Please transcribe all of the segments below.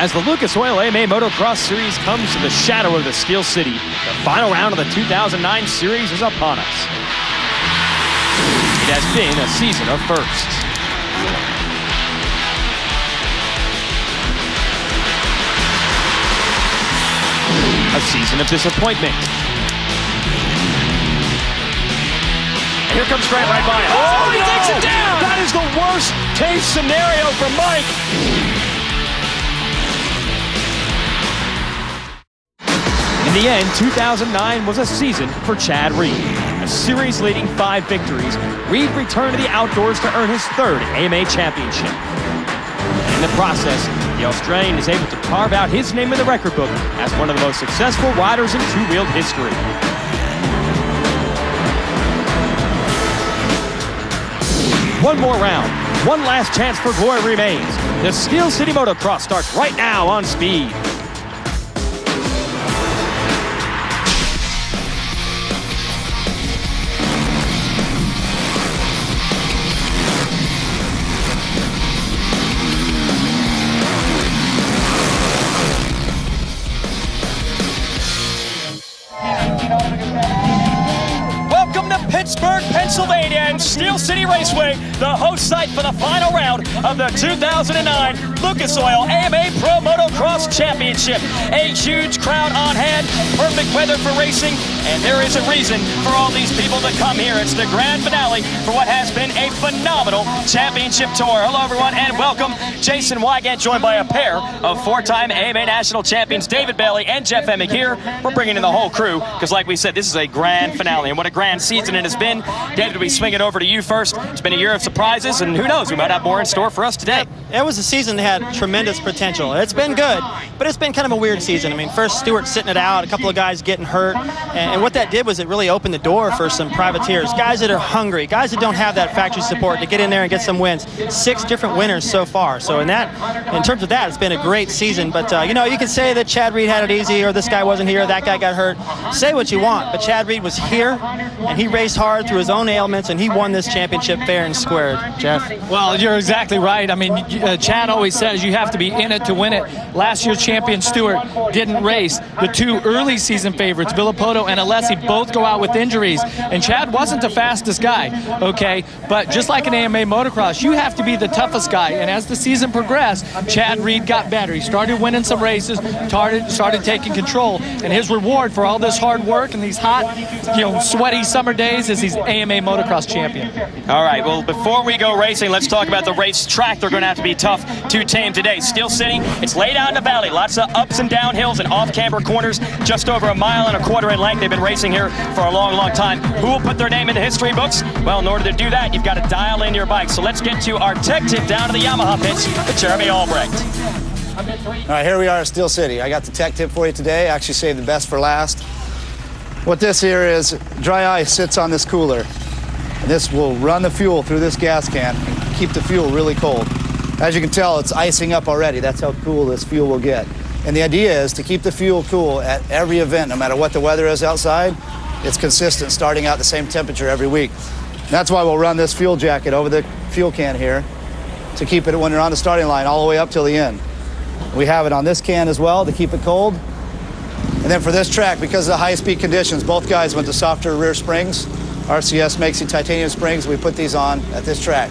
As the Lucas Oil AMA Motocross Series comes to the shadow of the Steel City, the final round of the 2009 series is upon us. It has been a season of firsts. A season of disappointment. And here comes Grant right by him. Oh, he takes it down! That is the worst case scenario for Mike. In the end, 2009 was a season for Chad Reed. A series leading 5 victories, Reed returned to the outdoors to earn his 3rd AMA championship. And in the process, the Australian is able to carve out his name in the record book as one of the most successful riders in two-wheeled history. One more round, one last chance for glory remains. The Steel City Motocross starts right now on Speed. Welcome to Pittsburgh, Pennsylvania and Steel City Raceway, the host site for the final round of the 2009 Lucas Oil AMA Pro Motocross Championship. A huge crowd on hand, perfect weather for racing, and there is a reason for all these people to come here. It's the grand finale for what has been a phenomenal championship tour. Hello everyone and welcome. Jason Wygant joined by a pair of 4-time AMA National Champions David Bailey and Jeff Emig here. We're bringing in the whole crew because like we said, this is a grand finale and what a grand season it has been. David, we swing it over to you first. It's been a year of surprises and who knows, we might have more in store for us today. It was a season that had tremendous potential. It's been good, but it's been kind of a weird season. I mean, first Stewart sitting it out, a couple of guys getting hurt, and what that did was it really opened the door for some privateers, guys that are hungry, guys that don't have that factory support to get in there and get some wins. 6 different winners so far. So in terms of that, it's been a great season. But you know, you can say that Chad Reed had it easy, or this guy wasn't here, that guy got hurt. Say what you want, but Chad Reed was here, and he raced hard through his own ailments, and he won this championship fair and squared. Jeff? Well, you're exactly right. I mean, Chad always says you have to be in it to win it. Last year's champion Stewart didn't race. The 2 early season favorites, Villopoto and Alessi, both go out with injuries. And Chad wasn't the fastest guy, okay? But just like in AMA motocross, you have to be the toughest guy. And as the season progressed, Chad Reed got better. He started winning some races, started taking control. And his reward for all this hard work and these hot, sweaty summer days is he's AMA motocross champion. All right, well, before we go racing, let's talk about the race track. They're going to have to be tough to tame today. Steel City, it's laid out in the valley. Lots of ups and down hills and off-camber corners, just over 1.25 miles in length. They've been racing here for a long, long time. Who will put their name in the history books? Well, in order to do that, you've got to dial in your bike. So let's get to our tech tip down to the Yamaha pits with Jeremy Albrecht. All right, here we are at Steel City. I got the tech tip for you today. I actually saved the best for last. What this here is, dry ice sits on this cooler. And this will run the fuel through this gas can and keep the fuel really cold. As you can tell, it's icing up already. That's how cool this fuel will get. And the idea is to keep the fuel cool at every event, no matter what the weather is outside. It's consistent, starting out the same temperature every week. And that's why we'll run this fuel jacket over the fuel can here to keep it when you're on the starting line all the way up till the end. We have it on this can as well to keep it cold. And then for this track, because of the high-speed conditions, both guys went to softer rear springs. RCS makes the titanium springs. We put these on at this track.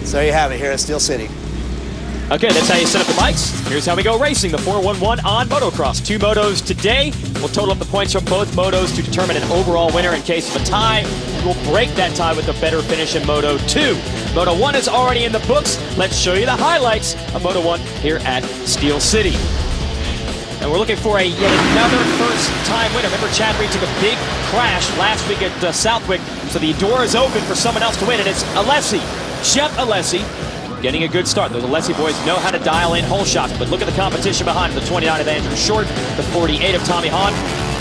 So there you have it here at Steel City. Okay, that's how you set up the bikes. Here's how we go racing the 411 on motocross. 2 motos today. We'll total up the points from both motos to determine an overall winner in case of a tie. We'll break that tie with a better finish in Moto 2. Moto 1 is already in the books. Let's show you the highlights of Moto 1 here at Steel City. And we're looking for yet another first-time winner. Remember, Chad Reed took a big crash last week at Southwick, so the door is open for someone else to win, and it's Alessi, Jeff Alessi, getting a good start. Those Alessi boys know how to dial in hole shots, but look at the competition behind him. The 29 of Andrew Short, the 48 of Tommy Hahn.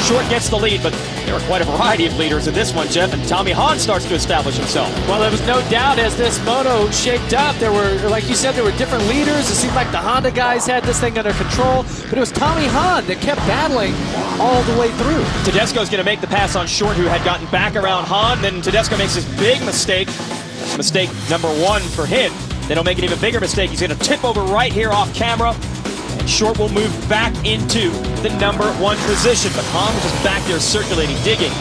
Short gets the lead, but there are quite a variety of leaders in this one, Jeff, and Tommy Hahn starts to establish himself. Well, there was no doubt as this moto shaped up. There were, like you said, there were different leaders. It seemed like the Honda guys had this thing under control, but it was Tommy Hahn that kept battling all the way through. Tedesco's going to make the pass on Short, who had gotten back around Hahn. Then Tedesco makes his big mistake. That's mistake number 1 for him. Then he'll make an even bigger mistake. He's going to tip over right here off camera. Short will move back into the #1 position, but Hahn was just back there circulating, digging.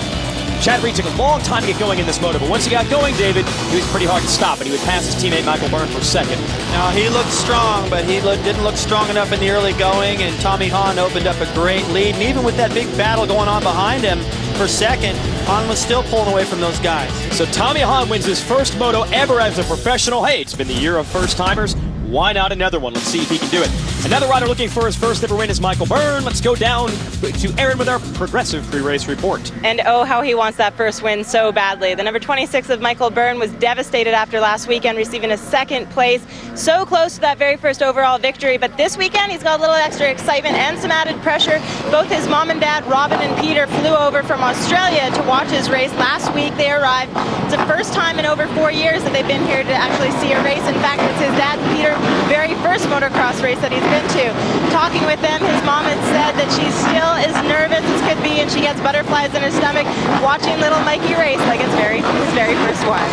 Chad Reed took a long time to get going in this moto, but once he got going, David, he was pretty hard to stop, and he would pass his teammate Michael Byrne for second. Now, he looked strong, but he didn't look strong enough in the early going, and Tommy Hahn opened up a great lead. And even with that big battle going on behind him for second, Hahn was still pulling away from those guys. So Tommy Hahn wins his first moto ever as a professional. Hey, it's been the year of first-timers. Why not another one? Let's see if he can do it. Another rider looking for his first ever win is Michael Byrne. Let's go down to Aaron with our progressive pre-race report. And oh, how he wants that first win so badly. The number 26 of Michael Byrne was devastated after last weekend, receiving a second place. So close to that very first overall victory. But this weekend, he's got a little extra excitement and some added pressure. Both his mom and dad, Robin and Peter, flew over from Australia to watch his race. Last week, they arrived. It's the first time in over 4 years that they've been here to actually see a race. In fact, it's his dad, Peter, very first motocross race that he's been to. Talking with them, his mom had said that she still is nervous as could be, and she gets butterflies in her stomach watching little Mikey race like it's his very first one.